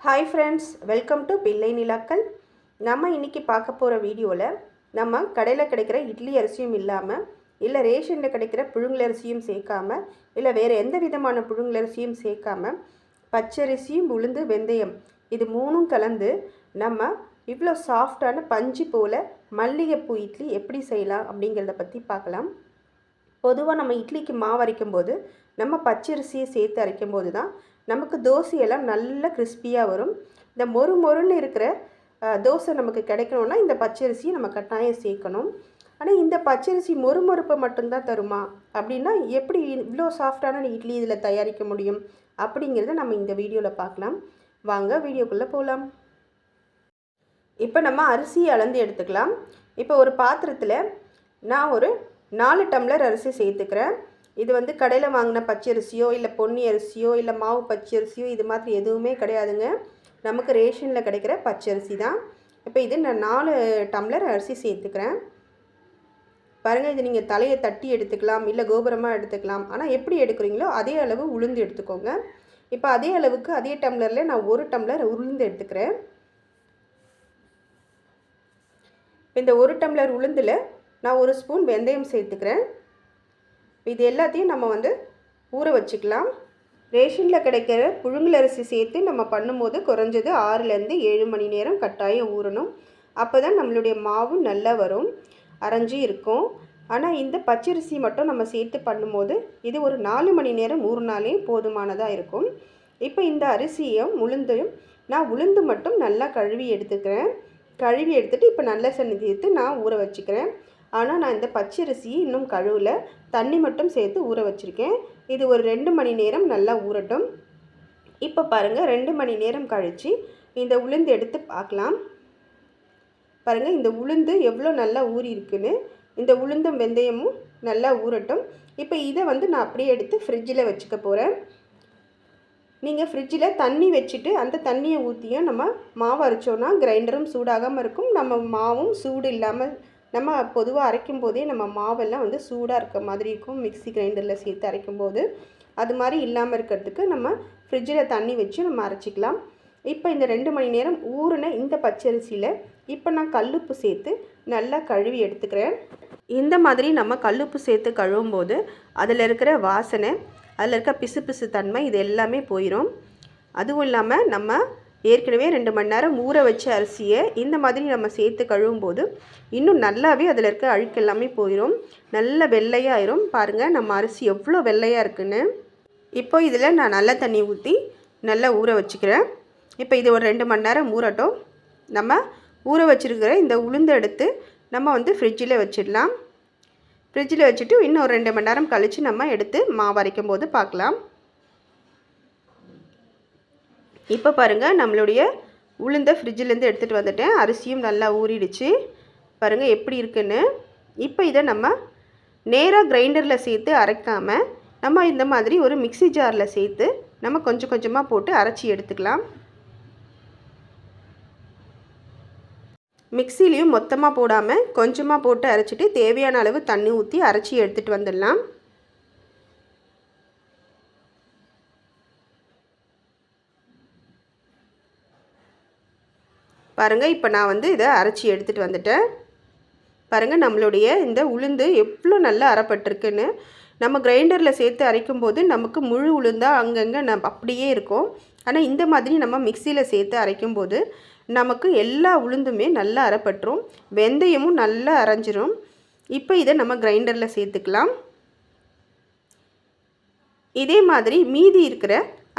Hi friends, welcome to பிள்ளை நிலாக்கள். நம்ம இன்றைக்கி பார்க்க போகிற வீடியோவில் நம்ம கடையில் கிடைக்கிற இட்லி அரிசியும் இல்லாமல், இல்லை ரேஷனில் கிடைக்கிற புழுங்கலரிசியும் சேர்க்காம, இல்லை வேறு எந்த விதமான புழுங்கலரிசியும் சேர்க்காம, பச்சரிசியும் உளுந்து வெந்தயம் இது மூணும் கலந்து நம்ம இவ்வளோ சாஃப்டான பஞ்சு போல் மல்லிகைப்பூ இட்லி எப்படி செய்யலாம் அப்படிங்கிறத பற்றி பார்க்கலாம். பொதுவாக நம்ம இட்லிக்கு மாவு அரைக்கும்போது நம்ம பச்சரிசியை சேர்த்து அரைக்கும்போது தான் நமக்கு தோசையெல்லாம் நல்ல கிறிஸ்பியாக வரும். இந்த மொறுன்னு இருக்கிற தோசை நமக்கு கிடைக்கணுன்னா இந்த பச்சரிசியை நம்ம கட்டாயம் சேர்க்கணும். ஆனால் இந்த பச்சரிசி மொறுப்பை மட்டும்தான் தருமா அப்படின்னா எப்படி இவ்வளோ சாஃப்டான இட்லி இதில் தயாரிக்க முடியும் அப்படிங்கிறத நம்ம இந்த வீடியோவில் பார்க்கலாம். வாங்க வீடியோக்குள்ளே போகலாம். இப்போ நம்ம அரிசியை அளந்து எடுத்துக்கலாம். இப்போ ஒரு பாத்திரத்தில் நான் ஒரு 4 டம்ளர் அரிசி சேர்த்துக்கிறேன். இது வந்து கடையில் வாங்கின பச்சரிசியோ இல்லை பொன்னி அரிசியோ இல்லை மாவு பச்சரிசியோ இது மாதிரி எதுவுமே கிடையாதுங்க. நமக்கு ரேஷனில் கிடைக்கிற பச்சரிசி தான். இப்போ இது நான் 4 டம்ளர் அரிசி சேர்த்துக்கிறேன். பாருங்கள், இது நீங்கள் தலையை தட்டி எடுத்துக்கலாம், இல்லை கோபுரமாக எடுத்துக்கலாம். ஆனால் எப்படி எடுக்கிறீங்களோ அதே அளவு உளுந்து எடுத்துக்கோங்க. இப்போ அதே அளவுக்கு அதே டம்ளரில் நான் 1 டம்ளர் உளுந்து எடுத்துக்கிறேன். இந்த 1 டம்ளர் உளுந்தில் நான் 1 ஸ்பூன் வெந்தயம் சேர்த்துக்கிறேன். இது எல்லாத்தையும் நம்ம வந்து ஊற வச்சுக்கலாம். ரேஷனில் கிடைக்கிற புழுங்கலரிசி சேர்த்து நம்ம பண்ணும்போது குறைஞ்சது 6லேருந்து 7 மணி நேரம் கட்டாயம் ஊறணும். அப்போ தான் நம்மளுடைய மாவு நல்லா வரும், அரைஞ்சி இருக்கும். ஆனால் இந்த பச்சரிசி மட்டும் நம்ம சேர்த்து பண்ணும்போது இது ஒரு 4 மணி நேரம் ஊறினாலே போதுமானதாக இருக்கும். இப்போ இந்த அரிசியும் உளுந்தையும் நான் உளுந்து மட்டும் நல்லா கழுவி எடுத்துக்கிறேன். கழுவி எடுத்துகிட்டு இப்போ நல்ல தண்ணி சேர்த்து நான் ஊற வச்சுக்கிறேன். ஆனால் நான் இந்த பச்சரிசி இன்னும் கழுவல, தண்ணி மட்டும் சேர்த்து ஊற வச்சுருக்கேன். இது ஒரு 2 மணி நேரம் நல்லா ஊறட்டும். இப்போ பாருங்கள், 2 மணி நேரம் கழித்து இந்த உளுந்து எடுத்து பார்க்கலாம். பாருங்கள், இந்த உளுந்து எவ்வளோ நல்லா ஊறி இருக்குன்னு. இந்த உளுந்தும் வெந்தயமும் நல்லா ஊறட்டும். இப்போ இதை வந்து நான் அப்படியே எடுத்து ஃப்ரிட்ஜில் வச்சுக்க போகிறேன். நீங்கள் ஃப்ரிட்ஜில் தண்ணி வச்சுட்டு அந்த தண்ணியை ஊற்றியும் நம்ம மாவு அரைச்சோன்னா கிரைண்டரும் சூடாகாமல் இருக்கும், நம்ம மாவும் சூடு இல்லாமல். நம்ம பொதுவாக அரைக்கும் போதே நம்ம மாவெல்லாம் வந்து சூடாக இருக்க மாதிரி இருக்கும். மிக்ஸி கிரைண்டரில் சேர்த்து அரைக்கும்போது அது மாதிரி இல்லாமல் இருக்கிறதுக்கு நம்ம ஃப்ரிட்ஜில் தண்ணி வச்சு நம்ம அரைச்சிக்கலாம். இப்போ இந்த 2 மணி நேரம் ஊறின இந்த பச்சரிசியில் இப்போ நான் கல்லுப்பு சேர்த்து நல்லா கழுவி எடுத்துக்கிறேன். இந்த மாதிரி நம்ம கல்லுப்பு சேர்த்து கழுவும் போது அதில் இருக்கிற வாசனை, அதில் இருக்க பிசு தன்மை இது எல்லாமே போயிடும். அதுவும் இல்லாமல் நம்ம ஏற்கனவே 2 மணி நேரம் ஊற வச்ச அரிசியை இந்த மாதிரி நம்ம சேர்த்து கழுவும் போது இன்னும் நல்லாவே அதில் இருக்க அழுக்கு எல்லாமே போயிடும், நல்ல வெள்ளையாயிரும். பாருங்கள் நம்ம அரிசி எவ்வளோ வெள்ளையாக இருக்குன்னு. இப்போ இதில் நான் நல்ல தண்ணி ஊற்றி நல்லா ஊற வச்சுக்கிறேன். இப்போ இது ஒரு 2 மணி நேரம் ஊறட்டும். நம்ம ஊற வச்சுருக்கிற இந்த உளுந்து எடுத்து நம்ம வந்து ஃப்ரிட்ஜில் வச்சிடலாம். ஃப்ரிட்ஜில் வச்சுட்டு இன்னும் ஒரு 2 மணி நேரம் கழித்து நம்ம எடுத்து மாவு அரைக்கும் போது பார்க்கலாம். இப்போ பாருங்கள், நம்மளுடைய உளுந்தை ஃப்ரிட்ஜிலேருந்து எடுத்துகிட்டு வந்துட்டேன். அரிசியும் நல்லா ஊறிடுச்சு. பாருங்கள் எப்படி இருக்குன்னு. இப்போ இதை நம்ம நேராக கிரைண்டரில் சேர்த்து அரைக்காமல் நம்ம இந்த மாதிரி ஒரு மிக்ஸி ஜாரில் சேர்த்து நம்ம கொஞ்சம் கொஞ்சமாக போட்டு அரைச்சி எடுத்துக்கலாம். மிக்ஸிலையும் மொத்தமாக போடாமல் கொஞ்சமாக போட்டு அரைச்சிட்டு தேவையான அளவு தண்ணி ஊற்றி அரைச்சி எடுத்துகிட்டு வந்துடலாம். பாருங்கள், இப்போ நான் வந்து இதை அரைச்சி எடுத்துகிட்டு வந்துட்டேன். பாருங்கள், நம்மளுடைய இந்த உளுந்து எவ்வளோ நல்லா அரைப்பட்டிருக்குன்னு. நம்ம கிரைண்டரில் சேர்த்து அரைக்கும்போது நமக்கு முழு உளுந்தாக அங்கங்கே அப்படியே இருக்கும். ஆனால் இந்த மாதிரி நம்ம மிக்சியில் சேர்த்து அரைக்கும்போது நமக்கு எல்லா உளுந்துமே நல்லா அரைப்பட்டுரும், வெந்தயமும் நல்லா அரைஞ்சிரும். இப்போ இதை நம்ம கிரைண்டரில் சேர்த்துக்கலாம். இதே மாதிரி மீதி இருக்கிற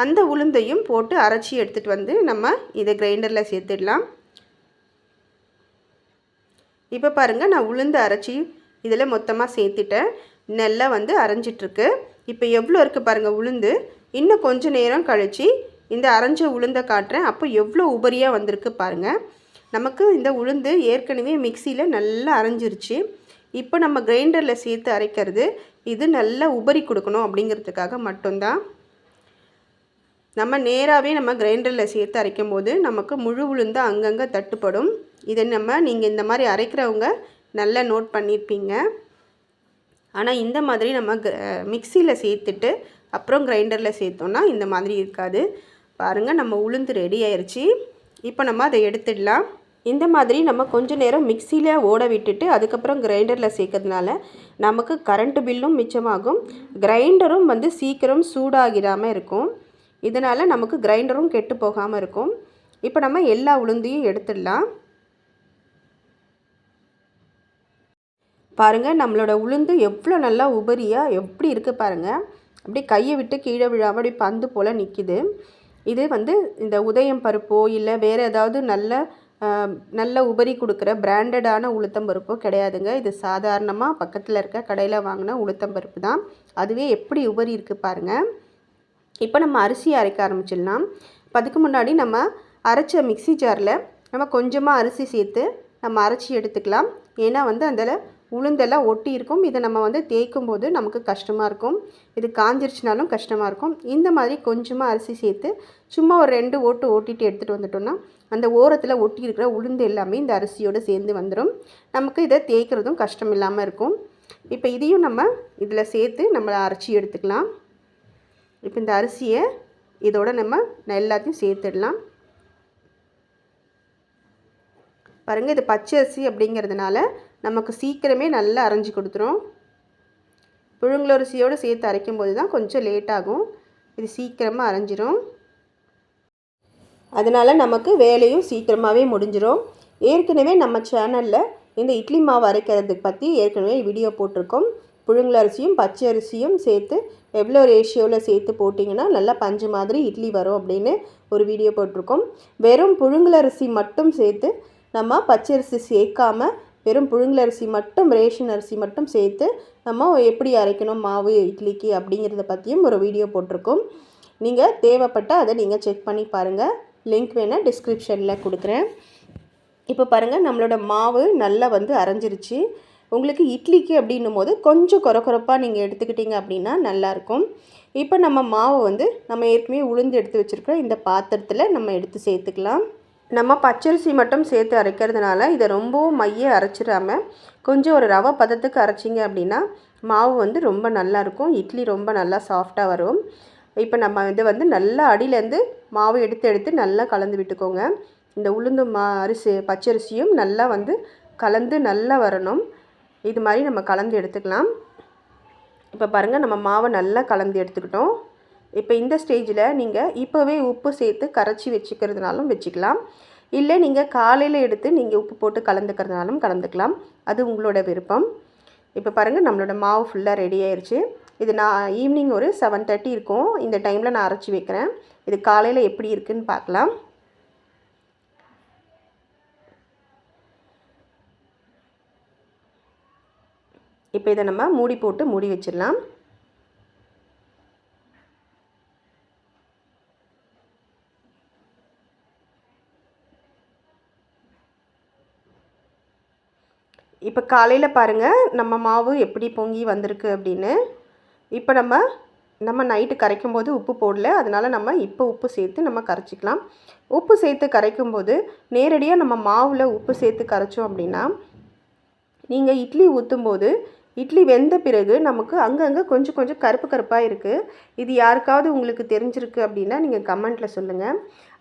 அந்த உளுந்தையும் போட்டு அரைச்சி எடுத்துகிட்டு வந்து நம்ம இதை கிரைண்டரில் சேர்த்துடலாம். இப்போ பாருங்கள், நான் உளுந்து அரைச்சி இதில் மொத்தமாக சேர்த்துட்டேன். நல்லா வந்து அரைஞ்சிட்ருக்கு. இப்போ எவ்வளோ இருக்குது பாருங்கள் உளுந்து. இன்னும் கொஞ்சம் நேரம் கழித்து இந்த அரைஞ்ச உளுந்தை காட்டுறேன். அப்போ எவ்வளோ உபரியாக வந்திருக்கு பாருங்கள். நமக்கு இந்த உளுந்து ஏற்கனவே மிக்சியில் நல்லா அரைஞ்சிருச்சு. இப்போ நம்ம கிரைண்டரில் சேர்த்து அரைக்கிறது இது நல்லா உபரி கொடுக்கணும் அப்படிங்கிறதுக்காக மட்டும்தான். நம்ம நேராகவே நம்ம கிரைண்டரில் சேர்த்து அரைக்கும் போது நமக்கு முழு உளுந்து அங்கங்கே தட்டுப்படும். இதை நீங்கள் இந்த மாதிரி அரைக்கிறவங்க நல்லா நோட் பண்ணியிருப்பீங்க. ஆனால் இந்த மாதிரி நம்ம மிக்சியில் சேர்த்துட்டு அப்புறம் கிரைண்டரில் சேர்த்தோன்னா இந்த மாதிரி இருக்காது. பாருங்கள், நம்ம உளுந்து ரெடி ஆயிடுச்சு. இப்போ நம்ம அதை எடுத்துடலாம். இந்த மாதிரி நம்ம கொஞ்ச நேரம் மிக்சியில் ஓட விட்டுட்டு அதுக்கப்புறம் கிரைண்டரில் சேர்க்கறதுனால நமக்கு கரண்ட்டு பில்லும் மிச்சமாகும், கிரைண்டரும் வந்து சீக்கிரம் சூடாகிடாமல் இருக்கும். இதனால் நமக்கு கிரைண்டரும் கெட்டு போகாமல் இருக்கும். இப்போ நம்ம எல்லா உளுந்தையும் எடுத்துடலாம். பாருங்கள், நம்மளோட உளுந்து எவ்வளோ நல்லா உபரியாக எப்படி இருக்குது பாருங்கள். அப்படியே கையை விட்டு கீழே விழாமல் அப்படி பந்து போல் நிற்கிது. இது வந்து இந்த உதயம் பருப்போ இல்லை வேறு ஏதாவது நல்ல உபரி கொடுக்குற பிராண்டடான உளுத்தம்பருப்போ கிடையாதுங்க. இது சாதாரணமாக பக்கத்தில் இருக்க கடையில் வாங்கின உளுத்தம்பருப்பு தான். அதுவே எப்படி உபரி இருக்குது பாருங்கள். இப்போ நம்ம அரிசி அரைக்க ஆரம்பிச்சிடலாம். அதுக்கு முன்னாடி நம்ம அரைச்ச மிக்சி ஜாரில் நம்ம கொஞ்சமாக அரிசி சேர்த்து நம்ம அரைச்சி எடுத்துக்கலாம். ஏன்னா வந்து அதில் உளுந்தெல்லாம் ஒட்டி இருக்கும். இதை நம்ம வந்து தேய்க்கும் போது நமக்கு கஷ்டமாக இருக்கும். இது காஞ்சிருச்சுனாலும் கஷ்டமாக இருக்கும். இந்த மாதிரி கொஞ்சமாக அரிசி சேர்த்து சும்மா ஒரு 2 ஓட்டு ஓட்டிட்டு எடுத்துகிட்டு வந்துட்டோம்னா அந்த ஓரத்தில் ஒட்டி இருக்கிற உளுந்து எல்லாமே இந்த அரிசியோடு சேர்ந்து வந்துடும். நமக்கு இதை தேய்க்கிறதும் கஷ்டம் இல்லாமல் இருக்கும். இப்போ இதையும் நம்ம இதில் சேர்த்து நம்ம அரைச்சி எடுத்துக்கலாம். இப்போ இந்த அரிசியை இதோட நம்ம எல்லாத்தையும் சேர்த்துடலாம். பாருங்கள், இது பச்சை அரிசி அப்படிங்கிறதுனால நமக்கு சீக்கிரமே நல்லா அரைஞ்சி கொடுத்துரும். புழுங்கலரிசியோடு சேர்த்து அரைக்கும் போது தான் கொஞ்சம் லேட் ஆகும். இது சீக்கிரமாக அரைஞ்சிரும். அதனால் நமக்கு வேலையும் சீக்கிரமாகவே முடிஞ்சிடும். ஏற்கனவே நம்ம சேனலில் இந்த இட்லி மாவு அரைக்கிறதுக்கு பற்றி ஏற்கனவே வீடியோ போட்டிருக்கோம். புழுங்கலரிசியும் பச்சை அரிசியும் சேர்த்து எவ்வளோ ரேஷியோவில் சேர்த்து போட்டிங்கன்னா நல்லா பஞ்சு மாதிரி இட்லி வரும் அப்படின்னு ஒரு வீடியோ போட்டிருக்கோம். வெறும் புழுங்கலரிசி மட்டும் சேர்த்து நம்ம பச்சரிசி சேர்க்காமல் வெறும் புழுங்கலரிசி மட்டும் ரேஷன் அரிசி மட்டும் சேர்த்து நம்ம எப்படி அரைக்கணும் மாவு இட்லிக்கு அப்படிங்கிறத பற்றியும் ஒரு வீடியோ போட்டிருக்கோம். நீங்கள் தேவைப்பட்டால் அதை நீங்கள் செக் பண்ணி பாருங்கள். லிங்க் வேணால் டிஸ்கிரிப்ஷனில் கொடுக்குறேன். இப்போ பாருங்கள், நம்மளோட மாவு நல்லா வந்து அரைஞ்சிருச்சு. உங்களுக்கு இட்லிக்கு அப்படின்னும் போது கொஞ்சம் கொரப்பாக நீங்கள் எடுத்துக்கிட்டிங்க அப்படின்னா நல்லாயிருக்கும். இப்போ நம்ம மாவு வந்து நம்ம ஏற்கனவே உளுந்து எடுத்து வச்சுருக்கோம் இந்த பாத்திரத்தில் நம்ம எடுத்து சேர்த்துக்கலாம். நம்ம பச்சரிசி மட்டும் சேர்த்து அரைக்கிறதுனால இதை ரொம்பவும் மைய அரைச்சிடாமல் கொஞ்சம் ஒரு ரவை பதத்துக்கு அரைச்சிங்க அப்படின்னா மாவு வந்து ரொம்ப நல்லாயிருக்கும். இட்லி ரொம்ப நல்லா சாஃப்டாக வரும். இப்போ நம்ம இதை வந்து நல்லா அடியிலேருந்து மாவு எடுத்து நல்லா கலந்து விட்டுக்கோங்க. இந்த உளுந்து பச்சரிசியும் நல்லா வந்து கலந்து நல்லா வரணும். இது மாதிரி நம்ம கலந்து எடுத்துக்கலாம். இப்போ பாருங்கள், நம்ம மாவை நல்லா கலந்து எடுத்துக்கிட்டோம். இப்போ இந்த ஸ்டேஜில் நீங்கள் இப்போவே உப்பு சேர்த்து கரைச்சி வச்சுக்கிறதுனாலும் வச்சுக்கலாம். இல்லை நீங்கள் காலையில் எடுத்து நீங்கள் உப்பு போட்டு கலந்துக்கிறதுனாலும் கலந்துக்கலாம். அது உங்களோட விருப்பம். இப்போ பாருங்கள், நம்மளோட மாவு ஃபுல்லாக ரெடி ஆயிடுச்சு. இது நான் ஈவினிங் ஒரு 7:30 இருக்கும். இந்த டைமில் நான் அரைச்சி வைக்கிறேன். இது காலையில் எப்படி இருக்குதுன்னு பார்க்கலாம். இப்போ இதை நம்ம மூடி போட்டு மூடி வச்சிடலாம். இப்போ காலையில் பாருங்கள் நம்ம மாவு எப்படி பொங்கி வந்திருக்கு அப்படின்னு. இப்போ நம்ம நைட்டு கரைக்கும் போது உப்பு போடல, அதனால் நம்ம இப்போ உப்பு சேர்த்து நம்ம கரைச்சிக்கலாம். உப்பு சேர்த்து கரைக்கும் போது நேரடியாக நம்ம மாவில் உப்பு சேர்த்து கரைச்சோம் அப்படின்னா நீங்கள் இட்லி ஊற்றும் போது இட்லி வெந்த பிறகு நமக்கு அங்கங்கே கொஞ்சம் கருப்பாக இருக்குது. இது யாருக்காவது உங்களுக்கு தெரிஞ்சிருக்கு அப்படின்னா நீங்கள் கமெண்ட்டில் சொல்லுங்கள்.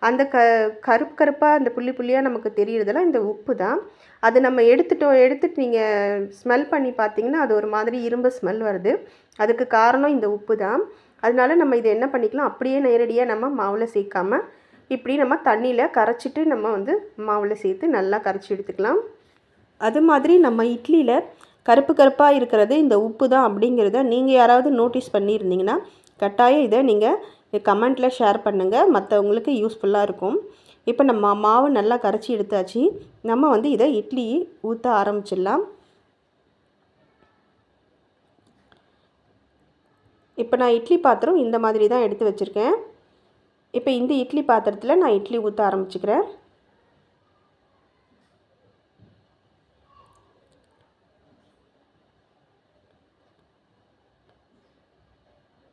அந்த கருப்பாக அந்த புள்ளியாக நமக்கு தெரியுறதெல்லாம் இந்த உப்பு தான். அது நம்ம எடுத்துட்டு நீங்கள் ஸ்மெல் பண்ணி பார்த்தீங்கன்னா அது ஒரு மாதிரி இரும்பு ஸ்மெல் வருது. அதுக்கு காரணம் இந்த உப்பு தான். அதனால நம்ம இதை என்ன பண்ணிக்கலாம், அப்படியே நேரடியாக நம்ம மாவில் சேர்க்காமல் இப்படி நம்ம தண்ணியில் கரைச்சிட்டு நம்ம வந்து மாவில் சேர்த்து நல்லா கரைச்சி எடுத்துக்கலாம். அது மாதிரி நம்ம இட்லியில் கருப்பாக இருக்கிறது இந்த உப்பு தான் அப்படிங்கிறத நீங்கள் யாராவது நோட்டீஸ் பண்ணியிருந்தீங்கன்னா கட்டாயம் இதை நீங்கள் கமெண்ட்டில் ஷேர் பண்ணுங்கள். மற்றவங்களுக்கு யூஸ்ஃபுல்லாக இருக்கும். இப்போ நம்ம மாவு நல்லா கரைச்சி எடுத்தாச்சு. நம்ம வந்து இதை இட்லி ஊற்ற ஆரம்பிச்சிடலாம். இப்போ நான் இட்லி பாத்திரம் இந்த மாதிரி தான் எடுத்து வச்சுருக்கேன். இப்போ இந்த இட்லி பாத்திரத்தில் நான் இட்லி ஊற்ற ஆரம்பிச்சுக்கிறேன்.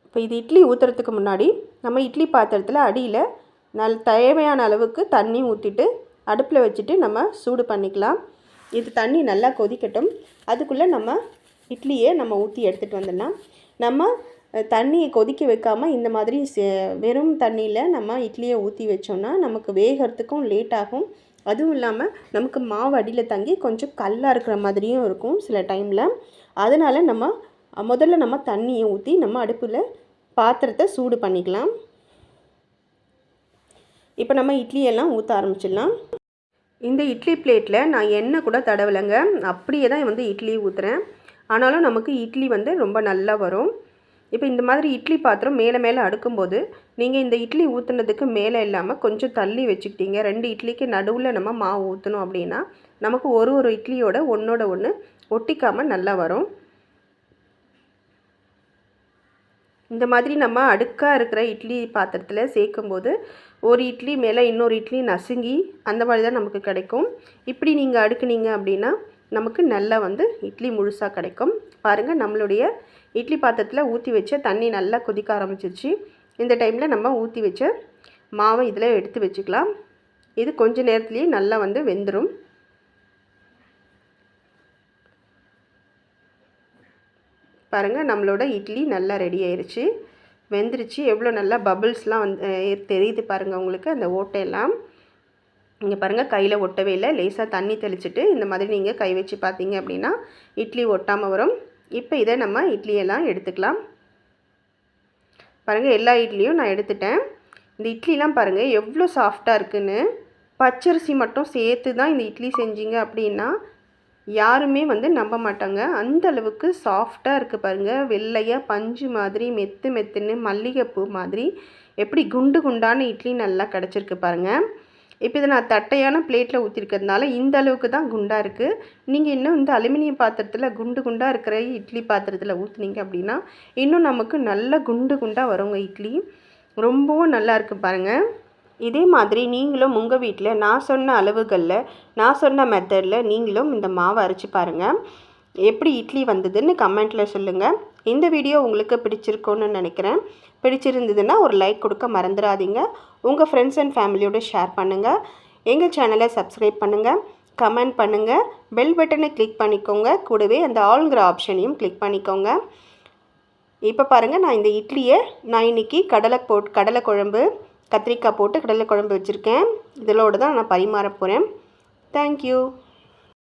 இப்போ இது இட்லி ஊற்றுறதுக்கு முன்னாடி நம்ம இட்லி பாத்திரத்தில் அடியில் தேவையான அளவுக்கு தண்ணி ஊற்றிட்டு அடுப்பில் வச்சுட்டு நம்ம சூடு பண்ணிக்கலாம். இது தண்ணி நல்லா கொதிக்கட்டும். அதுக்குள்ளே நம்ம இட்லியை நம்ம ஊற்றி எடுத்துகிட்டு வந்துடலாம். நம்ம தண்ணியை கொதிக்க வைக்காமல் இந்த மாதிரி வெறும் தண்ணியில் நம்ம இட்லியை ஊற்றி வச்சோன்னா நமக்கு வேகிறதுக்கும் லேட் ஆகும். அதுவும் இல்லாமல் நமக்கு மாவு அடியில் தங்கி கொஞ்சம் கல்லாக இருக்கிற மாதிரியும் இருக்கும் சில டைமில். அதனால் முதல்ல நம்ம தண்ணியை ஊற்றி நம்ம அடுப்பில் பாத்திரத்தை சூடு பண்ணிக்கலாம். இப்போ நம்ம இட்லியெல்லாம் ஊற்ற ஆரம்பிச்சிடலாம். இந்த இட்லி பிளேட்டில் நான் எண்ணெய் கூட தடவலைங்க, அப்படியே தான் இட்லி ஊற்றுறேன். ஆனாலும் நமக்கு இட்லி ரொம்ப நல்லா வரும். இப்போ இந்த மாதிரி இட்லி பாத்திரம் மேலே அடுக்கும்போது நீங்கள் இந்த இட்லி ஊற்றுனதுக்கு மேலே இல்லாமல் கொஞ்சம் தள்ளி வச்சுக்கிட்டீங்க. 2 இட்லிக்கு நடுவில் நம்ம மாவு ஊற்றணும் அப்படின்னா நமக்கு ஒரு இட்லியோட ஒன்றோட ஒன்று ஒட்டிக்காமல் நல்லா வரும். இந்த மாதிரி நம்ம அடுக்காக இருக்கிற இட்லி பாத்திரத்தில் சேர்க்கும்போது ஒரு இட்லி மேலே இன்னொரு இட்லி நசுங்கி அந்த மாதிரி தான் நமக்கு கிடைக்கும். இப்படி நீங்கள் அடுக்குனீங்க அப்படின்னா நமக்கு நல்லா இட்லி முழுசாக கிடைக்கும். பாருங்கள், நம்மளுடைய இட்லி பாத்திரத்தில் ஊற்றி வச்ச தண்ணி நல்லா கொதிக்க ஆரம்பிச்சிருச்சு. இந்த டைமில் நம்ம ஊற்றி வச்ச மாவை இதில் எடுத்து வச்சுக்கலாம். இது கொஞ்ச நேரத்துலேயே நல்லா வெந்துடும். பாருங்கள், நம்மளோட இட்லி நல்லா ரெடி ஆயிடுச்சு, வெந்துருச்சு. எவ்வளோ நல்லா பபிள்ஸ்லாம் தெரியுது பாருங்கள் உங்களுக்கு, அந்த ஓட்டையெல்லாம். இங்கே பாருங்கள், கையில் ஒட்டவே இல்லை. லேசாக தண்ணி தெளிச்சுட்டு இந்த மாதிரி நீங்கள் கை வச்சு பார்த்தீங்க அப்படின்னா இட்லி ஒட்டாமல் வரும். இப்போ இதை நம்ம இட்லியெல்லாம் எடுத்துக்கலாம். பாருங்கள், எல்லா இட்லியும் நான் எடுத்துட்டேன். இந்த இட்லிலாம் பாருங்கள் எவ்வளோ சாஃப்டாக இருக்குன்னு. பச்சரிசி மட்டும் சேர்த்து தான் இந்த இட்லி செஞ்சீங்க அப்படின்னா யாருமே நம்ப மாட்டாங்க. அந்த அளவுக்கு சாஃப்டாக இருக்குது பாருங்கள். வெள்ளையாக பஞ்சு மாதிரி மெத்துன்னு மல்லிகைப்பூ மாதிரி எப்படி குண்டு குண்டான இட்லி நல்லா கிடச்சிருக்கு பாருங்கள். இப்போ இதை நான் தட்டையான பிளேட்டில் ஊற்றிருக்கிறதுனால இந்த அளவுக்கு தான் குண்டாக இருக்குது. நீங்கள் இன்னும் இந்த அலுமினியம் பாத்திரத்தில் குண்டாக இருக்கிற இட்லி பாத்திரத்தில் ஊற்றுனீங்க அப்படின்னா இன்னும் நமக்கு நல்ல குண்டாக வருங்க இட்லி. ரொம்பவும் நல்லா இருக்குது பாருங்கள். இதே மாதிரி நீங்களும் உங்கள் வீட்டில் நான் சொன்ன அளவுகளில் நான் சொன்ன மெத்தடில் நீங்களும் இந்த மாவை அரைச்சி பாருங்கள். எப்படி இட்லி வந்ததுன்னு கமெண்ட்டில் சொல்லுங்கள். இந்த வீடியோ உங்களுக்கு பிடிச்சிருக்கோன்னு நினைக்கிறேன். பிடிச்சிருந்ததுன்னா ஒரு லைக் கொடுக்க மறந்துடாதீங்க. உங்கள் ஃப்ரெண்ட்ஸ் அண்ட் ஃபேமிலியோடு ஷேர் பண்ணுங்கள். எங்கள் சேனலை சப்ஸ்கிரைப் பண்ணுங்கள், கமெண்ட் பண்ணுங்கள், பெல் பட்டனை கிளிக் பண்ணிக்கோங்க. கூடவே அந்த ஆல்ங்கிற ஆப்ஷனையும் கிளிக் பண்ணிக்கோங்க. இப்போ பாருங்கள், நான் இந்த இட்லியை இன்றைக்கி கடலை குழம்பு, கத்திரிக்காய் போட்டு கடலை குழம்பு வச்சுருக்கேன். இதோடு தான் நான் பரிமாற போகிறேன். தேங்க்யூ.